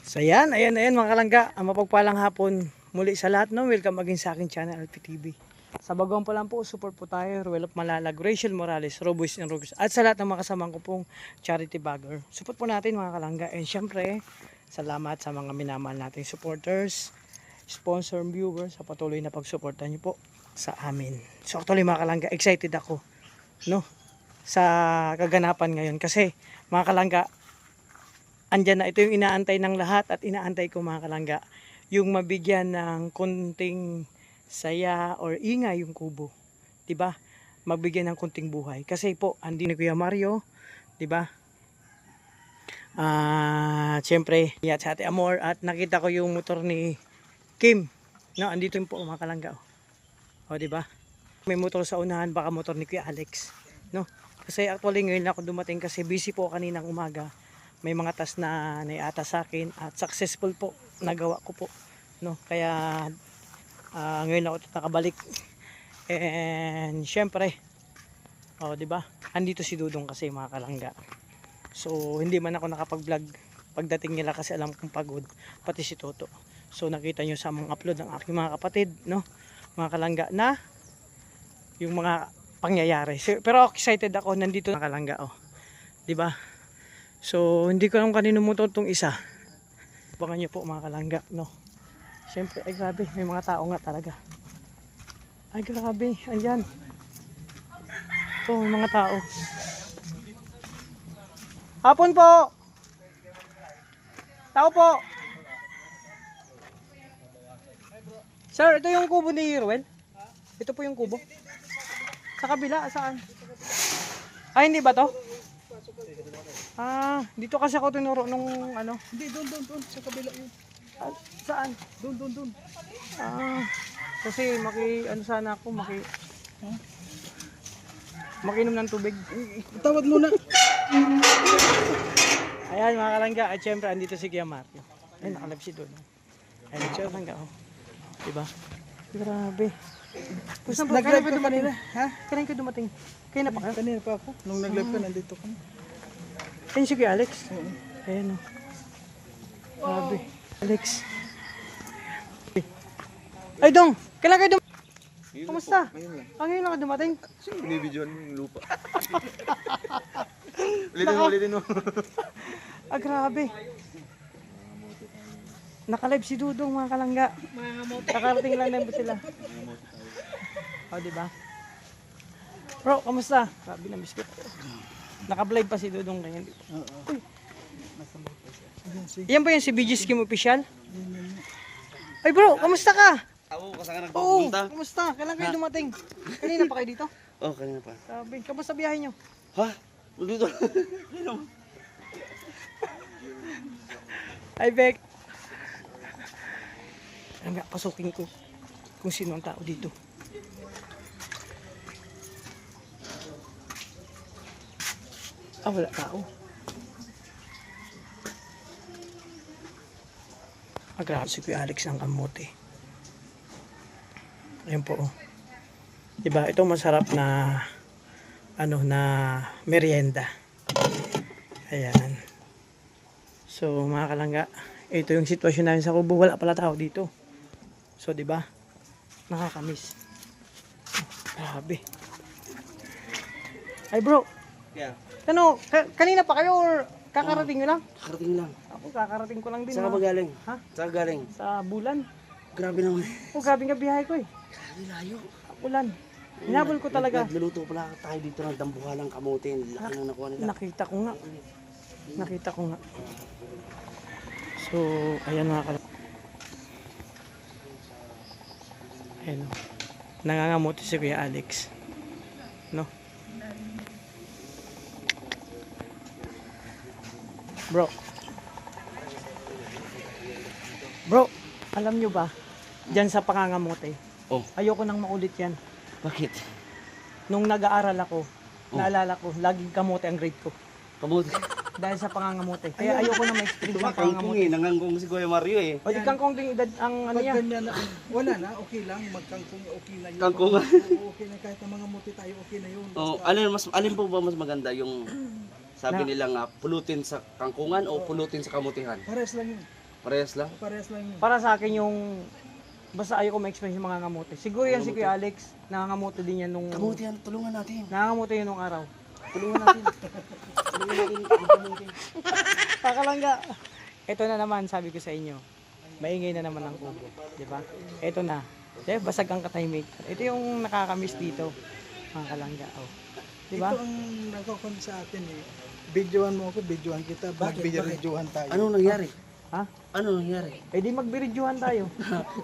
So yan, ayan mga kalangga, ang mapagpalang hapon muli sa lahat, no? Welcome again sa aking channel, LPTV. Sa baguhan pa lang po, support po tayo, Ruel of Malalag, Rachel Morales, Roboys and Roboys, at sa lahat ng mga kasamang ko pong charity bagger. Support po natin mga kalangga, and syempre, salamat sa mga minamahal nating supporters, sponsor, viewers, sa patuloy na pagsuporta niyo po sa amin. So actually mga kalangga, excited ako, no? Sa kaganapan ngayon kasi mga kalangga, andyan na, ito yung inaantay ng lahat at inaantay ko mga kalangga, yung mabigyan ng konting saya or ingay yung kubo, 'di ba? Mabigyan ng konting buhay kasi po andi ni Kuya Mario, 'di ba? Siyempre at sa Ate Amor, at nakita ko yung motor ni Kim, no, andito yung po mga kalangga, o 'di ba? May motor sa unahan, baka motor ni Kuya Alex, no? Kasi actually ngayon ako dumating kasi busy po kaninang umaga. May mga task na naiata sa akin at successful po nagawa ko po, no? Kaya ngayon ako nakabalik, and syempre, oh, 'di ba? Andito si Dudong kasi mga kalangga. So hindi man ako nakapag-vlog pagdating nila kasi alam kong pagod, pati si Toto. So nakita nyo sa mga upload ng aking mga kapatid, no? Mga kalangga, na yung mga pangyayari. So, pero excited ako, nandito mga kalangga, oh. 'Di ba? So, hindi ko alam kanino motor tong isa. Abangan nyo po mga kalangga, no? Siyempre, ay grabe, may mga tao nga talaga. Ay grabe, andyan. Ito, may mga tao. Hapon po! Tao po! Sir, ito yung kubo ni Ruel? Ito po yung kubo? Sa kabila, saan? Ay, hindi ba to? Dito kasi ako tinuro nung ano. Hindi, doon, sa kabila yun. Saan? Doon. Kasi ano sana ako, makinom ng tubig. Tawad muna. Ayan mga kalangga, at syempre andito si Kuya Mario. Ay, nakalab si doon. Ayan, siya kalangga, oh. Diba? Grabe. Nag-live ka dumating. Ha? Kailan kayo dumating? Kaya na pa kayo? Kanina pa ako. Nung nag-live ka, nandito ka. Ayan si Kuya Alex. Oo. Ayan, oh. Grabe. Alex. Ay, Dong! Kailan kayo dumating? Kumusta? Ngayon lang ka dumating? Binibidyoan mo yung lupa. Ulitin mo. Grabe. Naka-live si Dudong mga kalangga. Nakarating lang din po sila. O, diba? Bro, kamusta? Grabe na biscuit. Naka-live pa si Dudong ngayon. Uy. Yan ba yung si BG Skim Official? Ay bro, kamusta ka? Ako, kasama Oo, nagpupunta. kamusta? Kailan kayo dumating? Kanina pa kayo dito? Oh, kanina pa. Sabi, kamusta biyahe nyo? Ha? Dito. Ay, Bek. Hanggang pasukin ko kung sino ang tao dito. Wala tao. Grabe si Kuya Alex ng kamote. Ayan po, oh. Diba, ito masarap na na merienda. Ayan. So mga kalangga, ito yung sitwasyon namin sa kubo. Wala pala tao dito. So diba, nakakamiss. Grabe. Ay bro, Kaya, ano, kanina pa kayo or kakarating nyo lang? kakarating lang. Ako kakarating ko lang din. Saan ka ba galing? Ha? Saan ka galing? Sa Bulan. Grabe naman. Grabe nga biyahe ko eh. Grabe layo. Bulan. Hinabol ko talaga. Nagluluto pala tayo dito ng dambuhalang kamote. Laki na nakuha nila. Nakita ko nga. Nakita ko nga. So, ayan mga kalangga. Ayan o. Nangangamote si Kuya Alex. No? Bro, alam nyo ba, dyan sa pangangamote, Oh, ayoko nang maulit yan. bakit? Nung nag-aaral ako, naalala ko, laging kamote ang grade ko. Kamote. Dahil sa pangangamote. Kaya ayoko na ma-experience Ito ng kangkong pangangamote. eh. Nangangkong si Kuya Mario eh. O di kangkong din edad ang ano Pag niya. ganyan na, wala na, okay lang. Magkangkong, okay na yun. Kangkong. Oo, okay na. Kahit na mga muti tayo, okay na yun. Oh, alin po ba mas maganda yung sabi nila nga pulutin sa kangkungan o pulutin sa kamutihan? Pares lang yun. Parehas lang. Parehas lang yun. Para sa akin yung, basta ayoko ma-explain yung mga ngamote. Siguro yan si Kuya Alex, nangangamote din yan nung, Kamuti yan, tulungan natin. nangangamote yun nung araw. Tulungan natin. Tulungan natin yung kamuti. Pakalangga. Ito na naman, sabi ko sa inyo. Maingay na naman ang kubo. Di ba? Ito na. Basag ang katahimik. Ito yung nakakamiss dito. Mga kalangga. Oh. Di ba? Ito ang nagkakon sa atin eh. Videoan mo ako, videoan kita. Magbidyoan tayo. Ano nangyari? Ha? Ano nangyari? Eh di magbiridyohan tayo.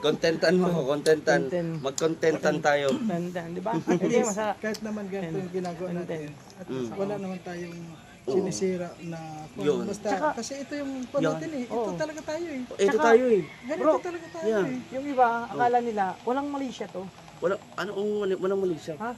Contentan mo ko, contentan. Content. Mag-contentan tayo. Tandaan, di ba? Hindi, masarap. Kahit naman ganito yung ginagawa natin. At Mm. wala naman tayong sinisira na Yun. basta Tsaka- kasi ito yung pan natin eh. Ito Oo. talaga tayo eh. Ito Tsaka- tayo eh. Ganito Bro, talaga tayo yeah. eh. Yung iba, akala nila, walang mali siya to. Walang mali siya. Ha?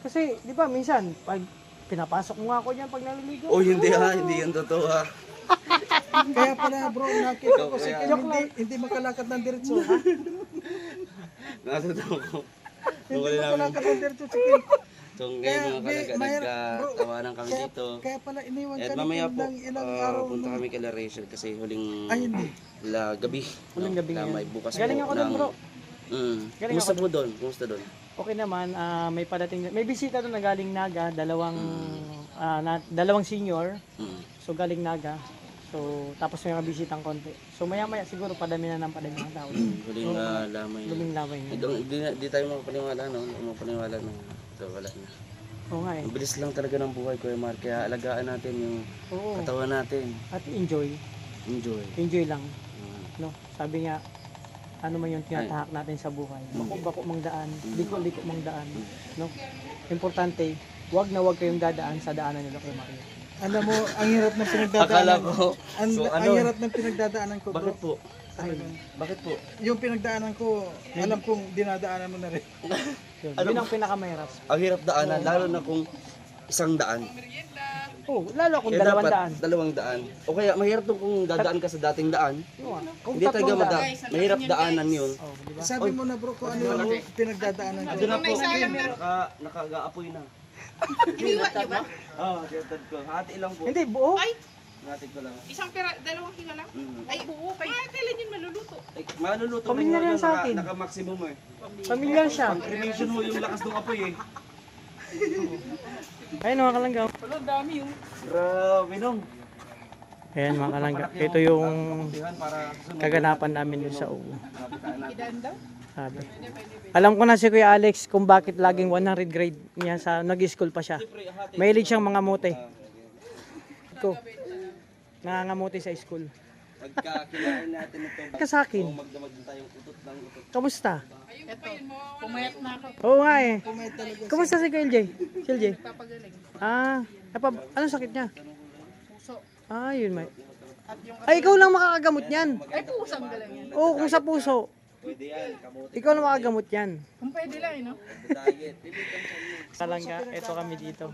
Kasi, di ba, minsan, pag pinapasok mo nga ako dyan pag naliligo. Oh, hindi ha, hindi yan totoo ha. Kaya pala bro, nakita ko si Kaya- Kim hindi makalakad ng diretso. Natotoo ko. Hindi Tungkol namin. makalakad ng diretso si Kim. So ngayon mga kalaga, bro, nagkatawanan kami dito. Kaya pala iniwan At ka ni mamaya Kim po, ng ilang araw. punta kami kay La Rachel kasi huling Ay, hindi. gabi. Huling gabi Na ngayon. may bukas Galing po ako doon, ng- bro. Galing Kumusta ako po doon? Kumusta doon? Okay naman, may padating, may bisita doon na galing Naga, dalawang senior. Mm. So galing Naga. So tapos may mga bisitang konti. So maya-maya siguro padami na ng padami ng tao. Huling lamay. Luming-lamay na. Di tayo mapapaniwala, no? Mapapaniwala no? Ito, wala na. Oo nga eh. Ang bilis lang talaga ng buhay, Kuya Mark. Kaya alagaan natin yung Oo. katawan natin. At enjoy. Enjoy. Enjoy lang. Mm. No? Sabi nga, ano man yung tinatahak natin sa buhay. Bako-bako mang daan, liko-liko mang daan. No? Importante, wag na wag kayong dadaan sa daanan nila kay Mario. Alam mo, ang hirap ng Akala pinagdadaanan. ko. So Ang ano? hirap ng pinagdadaanan ko bro. Bakit po? Bakit po? Yung pinagdaanan ko, alam kong dinadaanan mo na rin. Yun, yun ang pinakamahirap. Ang hirap daanan, lalo na kung 100. Oh, lalo kung Kaya 200. dapat 200. O kaya mahirap to kung dadaan ka sa dating daan. Kung Hindi talaga 300. mahirap daanan yun. Oh, di ba? Sabi mo na bro kung ano yung pinagdadaanan ko. Ito na po, nakagaapoy na. Iniwan niyo ba? Oo, tiyatad ko. Hati lang po. Hindi, buo. Hati ko lang. Isang dalawang kilo lang? Mm. Ay, buo. Kailan yun maluluto? Ay, maluluto Pamilya rin yan sa atin. Naka-maximum eh. Pamilya siya. Cremation mo yung lakas ng apoy eh. Ayun mga kalangga. Grabe nung. Ayan mga kalangga. Ito yung Tihan para susunod. kaganapan namin dun sa ubo. Idan daw? Sabi. Alam ko na si Kuya Alex kung bakit laging 100 grade niya sa nag-school pa siya. Mahilig siyang mga mote. Ko. Nangangamote sa school. Pagkakinain natin ito. Ka sa akin. Magdamag din tayong utot ng utot. Kamusta? Ito, pumayat na ako. Oo nga eh. Kamusta si Kuya LJ? Si LJ? Papagaling. Anong sakit niya? Puso. Yun may. At yung Ay, ikaw lang makakagamot niyan. ay pusang galang yan. Oo, kung sa puso. Pwede yan, kamote. Ikaw lang makagamot yan. Kung pwede lang, no? Diet. Kalangga, ito kami dito.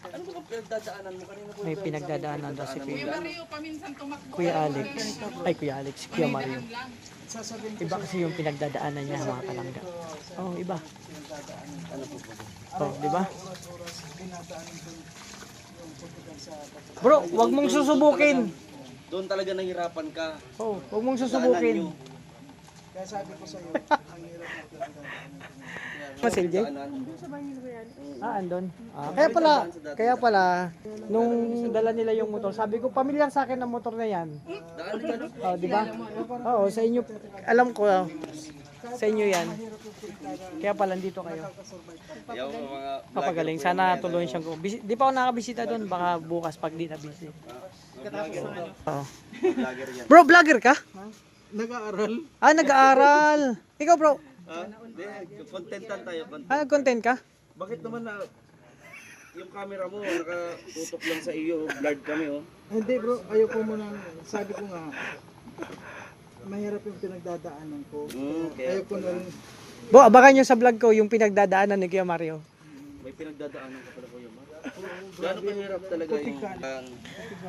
Ano ba ang pinagdadaanan mo kanina po? May pinagdadaanan daw si Kuya, Mario, paminsan tumakbo. Kuya Alex. Ay, Kuya Alex. Kuya Mario. Lang. Iba kasi yung pinagdadaanan niya mga kalangga. Oh, iba. Oh, di ba? Bro, wag mong susubukin. Doon talaga nahirapan ka. Oh, wag mong susubukin. Kaya sabi ko sa iyo, ang hirap ng pinagdadaanan. Mas LJ? Andon. Kaya pala, nung dala nila yung motor, sabi ko, pamilyar sa akin ang motor na yan. Daan ka no? Oh, di ba? Oo, sa inyo, alam ko, sa inyo yan. Kaya pala, dito kayo. Ayaw mo mga Papagaling. Sana tuloy siyang di pa ako nakabisita doon. Baka bukas pag di na busy. Oo. vlogger yan. Bro, vlogger ka? Nag-aaral. Nag-aaral. Ikaw bro, Hindi, contentan tayo. content ka? Bakit naman na yung camera mo nakatutok lang sa iyo, blurred kami oh. Hindi bro, ayoko mo nang, sabi ko nga, mahirap yung pinagdadaanan ko. Kaya Ayoko na rin. Bo, abangan nyo sa vlog ko yung pinagdadaanan ni Kuya Mario. may pinagdadaanan ka pala Kuya Mark. Gaano kahirap talaga yung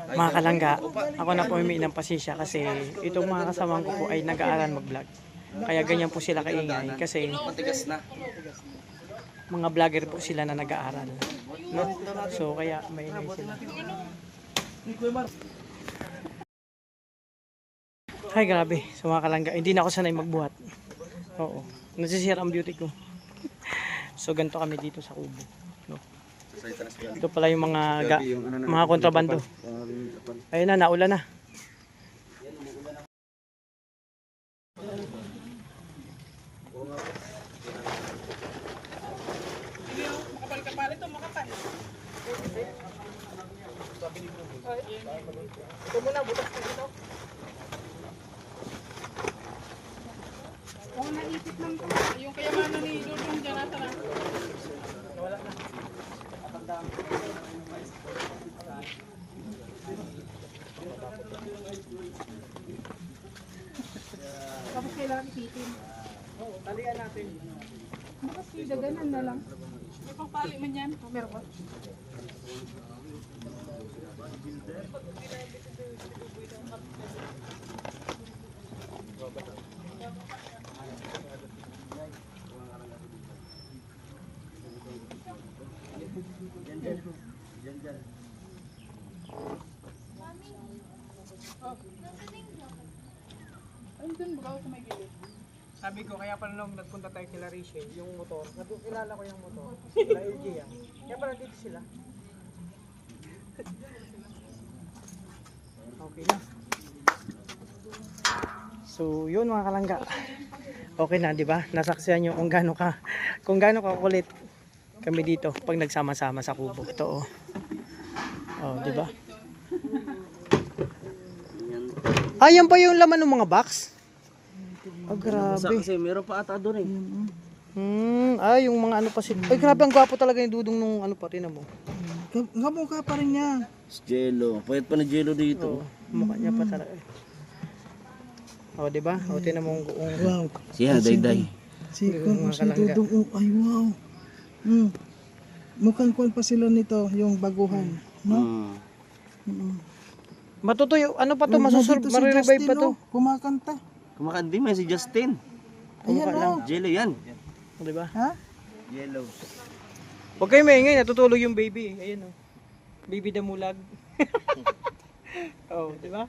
Mga kalangga, ako na po humingi ng pasensya kasi itong mga kasamahan ko po ay nag-aaral mag-vlog. Kaya ganyan po sila kaingay kasi matigas na. mga vlogger po sila na nag-aaral. No? So kaya maingay sila. Ay, grabe. So mga kalangga, hindi na ako sanay magbuhat. Oo. Nasisira ang beauty ko. So ganito kami dito sa kubo. No? Ito pala yung mga kontrabando. Ayun na, naulan na. Makapal ka pala ito, makapal. Ito muna, butas ko dito. Oo, naisip lang ko. Yung kayamanan ni Dudong dyan, nasa na. Wala na. Tapos kailangan ipitin. Oo, talian natin. Bakas daganan na lang. May pangpali man yan. Oh, meron ba? Ayun dun, baka ako may gilid. Sabi ko, kaya pala nung nagpunta tayo kila Rachel, yung motor, kilala ko yung motor, kila LG yan. Kaya pala dito sila. Okay na. So, yun mga kalangga. Okay na, di ba? Nasaksihan nyo kung gaano ka kulit kami dito pag nagsama-sama sa kubo. Ito, oh. Oh, di ba? Yan pa yung laman ng mga box? Oh, grabe. Kasi meron pa ata doon eh. Yung mga ano pa sila. Ay, grabe, ang gwapo talaga yung dudong nung ano pa rin mo. Kamukha pa rin niya. Jello. Pwede pa na jello dito. Mukha niya pa talaga. Oh, di ba? O, tinan mo kung Wow. Siya, dayday. Si Mga si kalangga. Dudong. Oh, ay, wow. Mukhang kwan pa sila nito, yung baguhan. No? matutuyo. Ano pa to? Masusurb. Nandito si Marirevive pa Justin, to. oh, kumakanta. Kumakandi man si Justin. Ayan, lang. oh. Jello yan. Di ba? Ha? Jello. Huwag kayo maingay. Natutulog yung baby. Ayan o. Baby damulag. Oh, di ba?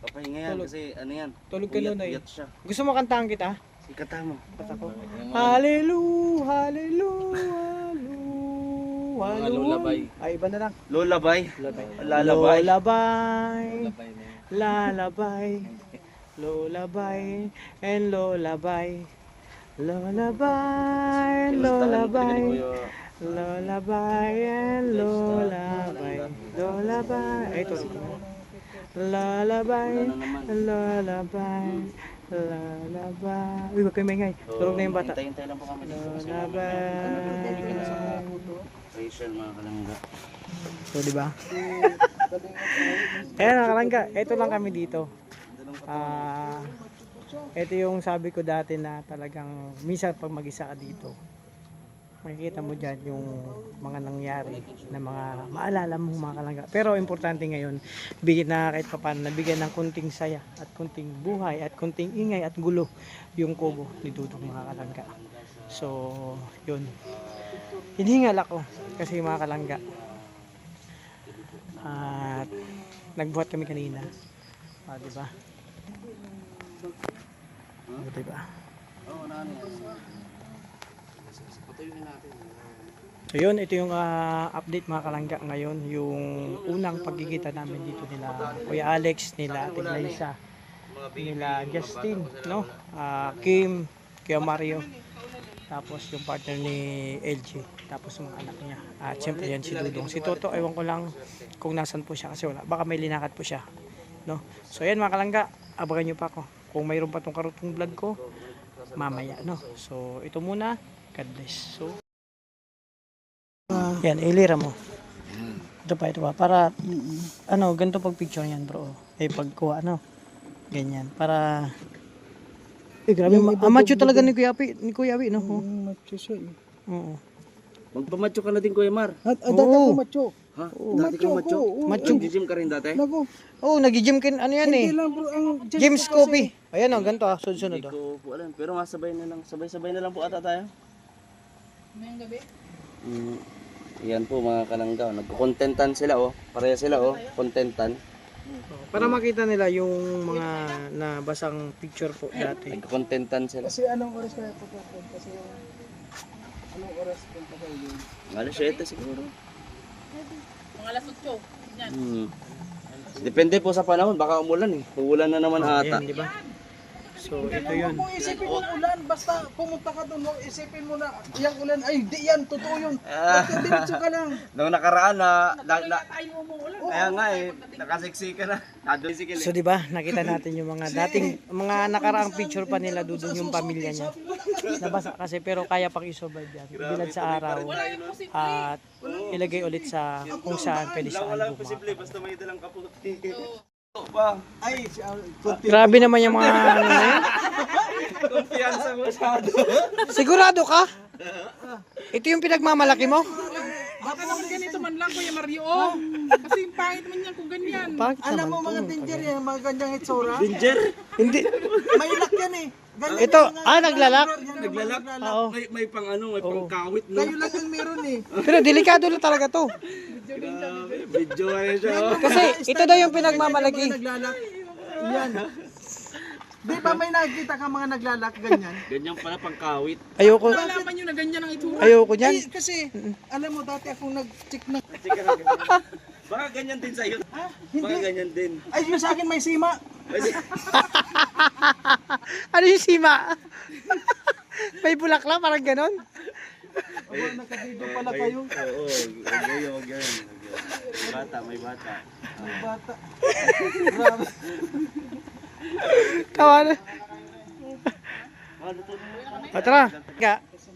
Papahinga yan Tulog. kasi ano yan. Tulog ka nun, ay. Uyat siya. Gusto mo kantahan kita? Ikata mo. Kata ko. Hallelujah, hallelujah, hallelujah. lullaby. Ay, iba na lang. Lullaby. Lalabay. Lullaby. Lalabay. Lullaby and lullaby. Lullaby, lullaby. Lullaby and lullaby. Lullaby. Ay, ito. Lullaby, lullaby. Lullaby. Uy, wag kayo maingay. Tulog na yung bata. Hintay lang po kami dito. Lullaby. Rachel, mga kalangga. So, di ba? Ayan, mga kalangga. Ito lang kami dito. Ito yung sabi ko dati na talagang minsan pag mag-isa ka dito, makikita mo dyan yung mga nangyari na mga maalala mo mga kalangga. Pero importante ngayon, bigyan na kahit paano, nabigyan ng kunting saya at kunting buhay at kunting ingay at gulo yung kubo ni Dudong mga kalangga. So, yun. Hinihingal ako kasi mga kalangga. At nagbuhat kami kanina. Diba? Diba? So yun, ito yung update mga kalangga ngayon, yung unang pagkikita namin dito nila Kuya Alex, nila Ate Glyza, nila Justin, no? Kim, Kuya Mario, tapos yung partner ni LG, tapos yung anak niya. At syempre yan si Dudong. Si Toto, ewan ko lang kung nasan po siya kasi wala, baka may linakad po siya, no? So yan mga kalangga, abangan nyo pa ako kung mayroon pa tong karutong vlog ko mamaya, no? So ito muna, God bless. So yan, ilira mo. Ito pa, para ano, ganito pag picture yan bro, pagkuha, ano, ganyan, para grabe, macho talaga ni Kuya Awi, no? Macho siya eh. Oo. Magpamacho ka na din, Kuya Mar. At dati ako macho. Ha? Dati ka macho? Macho. Nag-gym ka rin dati? Naku, Nag-gym kin, ano yan hindi eh, lang bro, ang James Coffee. Ayan o, ganito sunod-sunod Hindi o. ko po alam. Pero masabay na lang. Sabay-sabay na lang po ata tayo. Ngayong gabi. Yan po mga kalangga. Nagko-contentan sila oh. Pareha sila oh. Contentan. Para makita nila yung mga nabasang picture po dati. Nagkontentan sila. Kasi anong oras kaya pagkakas? Kasi anong oras punta kayo yun? Alas 7 siguro. Mga alas 8. Yan. Depende po sa panahon, baka umulan eh. Uulan na naman ata. Ayan, di ba? So, ito yun. Kung isipin mo ulan, basta pumunta ka doon, isipin mo na yung ulan, ay di yan, totoo yun. Diretso ka lang. Nung nakaraan Ayaw mo ulan. kaya nga eh, nakasiksika na. Nandun si So, di ba? Nakita natin yung mga dating, mga nakaraang picture pa nila Dudong yung pamilya niya. Nabasa kasi pero kaya pang isurvive yan. Bilad sa araw at ilagay ulit sa kung saan pwede sa album. basta may dalang kaputi. Ay, Grabe naman yung mga ano na yun. Kumpiyansa masyado. Sigurado ka? Ito yung pinagmamalaki mo? Baka naman ganito man lang, Kuya Mario. Kasi yung pangit man yan kung ganyan. Bakit alam naman mo mga to? danger yan, mga ganyang itsura. Danger. Hindi. May lock yan eh. Ganyan Ito, yan, naglalak? Naglalak. Oo. May pang ano, may pang kawit no. Kayo lang yung meron eh. Pero delikado na talaga to. Video ano siya. Kasi ito daw yung pinagmamalaki. Naglalak. Yan. Di ba may nakikita ka mga naglalak ganyan? Ganyan pala pang kawit. Ayoko. Malaman nyo na ganyan ang itsura. Ayoko niyan. Ay, kasi, alam mo, dati akong nag-check na. Baka ganyan din sa'yo. Baka ganyan din. Ay, yung sa akin may sima. Ano yung sima? May bulaklak, parang ganon. Aba, nakabido pala kayo. Oo, wag yan. Bata, may bata. May bata. Grabe. Tawa na. O tara.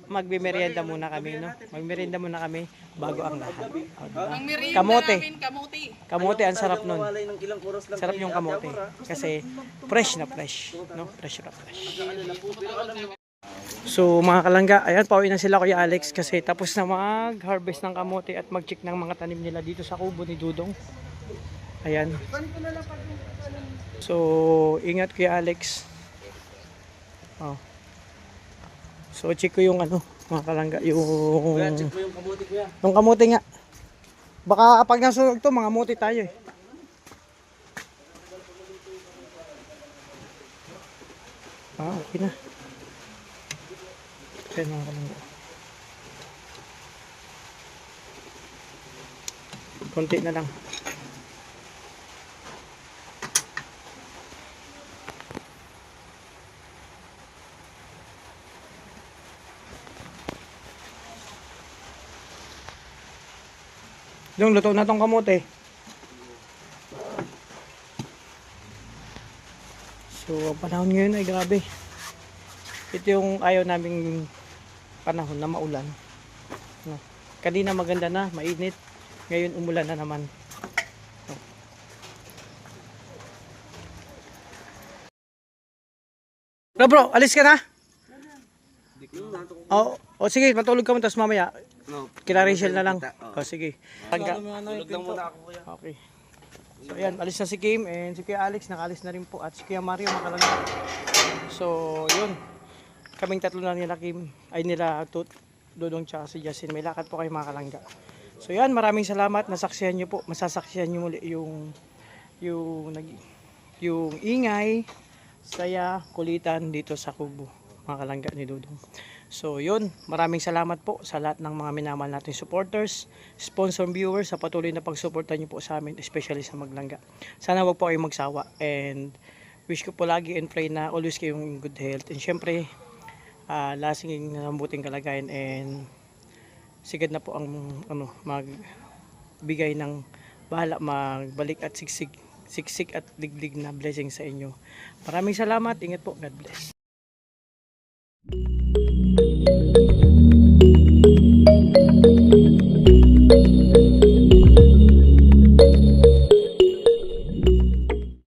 Magbimeryenda muna kami, no? Magmeryenda muna kami bago ang lahat. O, diba? Ang merienda Kamote. namin, kamote. Kamote, ang sarap nun. Walay ng ilang oras lang. Sarap yung kamote. Kasi fresh na fresh. No? Fresh na fresh. So mga kalangga, ayan, pauwi na sila Kuya Alex kasi tapos na mag-harvest ng kamote at mag-check ng mga tanim nila dito sa kubo ni Dudong. Ayan. So, ingat Kuya Alex. Oh. So, check ko yung ano, mga kalangga, yung Check mo yung kamote kuya. yung kamote nga. Baka pag nasunog to, mga muti tayo eh. Okay na. Ayan mga kalangga. Konti na lang. Yung luto na tong kamote. So, ang panahon ngayon ay grabe. Ito yung ayaw naming panahon na maulan. No. Kanina maganda na, mainit. Ngayon umulan na naman. No. Bro, alis ka na? O sige, matulog ka mo tapos mamaya. No. Kila Rachel na lang. O sige. Tulog lang muna ako kuya. Okay. So ayan, alis na si Kim and si Kuya Alex nakaalis na rin po at si Kuya Mario makalangga. So yun, kaming tatlo na nila Kim, ay nila Dudong tsaka si Justin. May lakad po kayo mga kalangga. So yan, maraming salamat, nasaksihan nyo po, masasaksihan nyo muli yung ingay, saya, kulitan dito sa kubo mga kalangga ni Dudong. So yun, maraming salamat po sa lahat ng mga minamahal nating supporters, sponsor viewers sa patuloy na pagsuporta niyo po sa amin, especially sa Maglangga. Sana wag po kayong magsawa and wish ko po lagi and pray na always kayong in good health. And syempre, lasing mabuting kalagayan and sigad na po ang magbigay ng bahala, magbalik at siksik at liglig na blessing sa inyo. Maraming salamat, ingat po, God bless.